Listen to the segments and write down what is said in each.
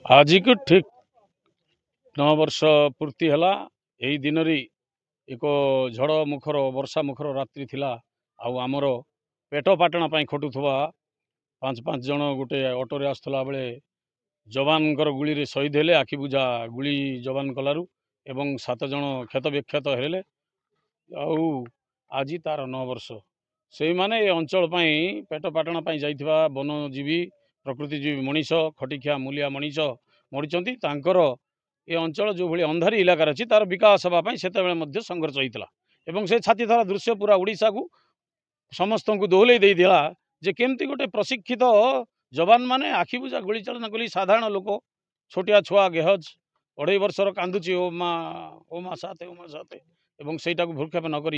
आज को ठीक 9 वर्ष पूर्ति है। यही दिन एक झड़ मुखर वर्षा मुखर रात्रि थिला। आमर पेट पाटणा खटुवा 5-5 जन गोटे ऑटो आसला बेले जवान गुली रे शहीद हेले। आखि बुझा गुली जवान कलारू एवं 7 जन क्षत विक्षत हेले। आज तार 9 वर्ष से माने अंचल पेट पाटणा जाइथिबा वनजीवी प्रकृतिजीवी मनीष खटिखिया मूलिया मनीष मरीचंती। ये अंचल जो भाई अंधारी इलाकार अच्छी तार विकास हाँपाई से संघर्ष होता है। से छाती धरा दृश्य पूरा ओडिशा को समस्त को दोहल देला जे केमती गोटे प्रशिक्षित जवान माने आखि बुझा गोली चालना कली साधारण लोक छोटिया छुआ गेहज 2.5 वर्षर कांदुची ओ मा साथे ओ मा साथे एवं सेटा को भूक्षेप नक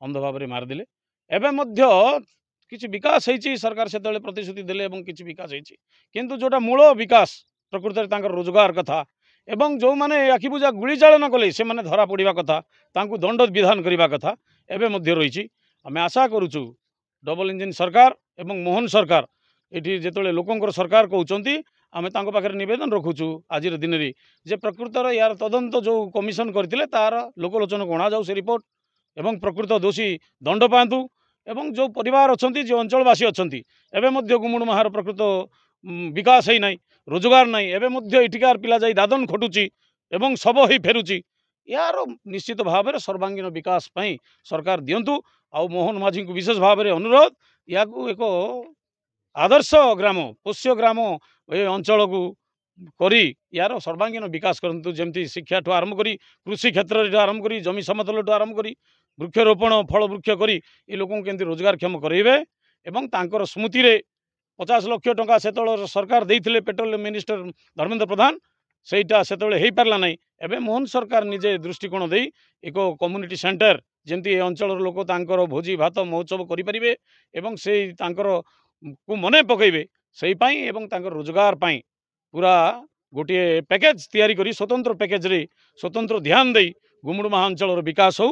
अंध भाव में मारिदे। एवं किसी विकास होती सरकार से प्रतिश्रुति देले किसी विकास होती किंतु जोटा मूल विकास प्रकृत में रोजगार कथा एवं जो माने आखि बुझा गुली चालन कले से माने धरा पड़ा कथा तांकु दंड विधान करने कथा एवं रही। आम आशा करुचु डबल इंजिन सरकार एवं मोहन सरकार ये जिते लोकंर सरकार कहते आम पाखे नवेदन रखुचु आज दिन में जे प्रकृतर यार तदंत जो कमिशन करते तार लोकलोचन को अणा जाऊ से रिपोर्ट एवं प्रकृत दोषी दंड पातु एवं जो परिवार अच्छा जो अंचलवासी अच्छा एवं गुमुड़ महार प्रकृत विकास ही ना रोजगार ना एवं इटिकार पिला जाई दादन खटुची एवं शब ही फेरुची यार निश्चित भाव में सर्वांगीन विकास पई सरकार दिंतु। आ मोहन माझी को विशेष भाव में अनुरोध या एक आदर्श ग्राम पोष्य ग्राम ये अंचल को करी यार सर्वांगीन विकास करंतु जमती शिक्षा ठू आरंभ करी कृषि क्षेत्र आरंभ करी जमी समतल ठू आरंभ करी वृक्षरोपण फल वृक्ष करी ये लोक केमती रोजगारक्षम करेंगे एवं तांकर स्मृति रे 50 लाख टंका से सरकार देते पेट्रोलियम मिनिस्टर धर्मेंद्र प्रधान सेटा से हो पारा ना एवं मोहन सरकार निजे दृष्टिकोण दे एक कम्युनिटी सेंटर जमती अंचल लोक तांकर भोजी भात महोत्सव करें एवं से को मने पकईबे से रोजगार पाई पूरा गोटे पैकेज तैयारी करी स्वतंत्र पैकेज रे स्वतंत्र ध्यान दे गुमुड़ महा अंचल विकास हो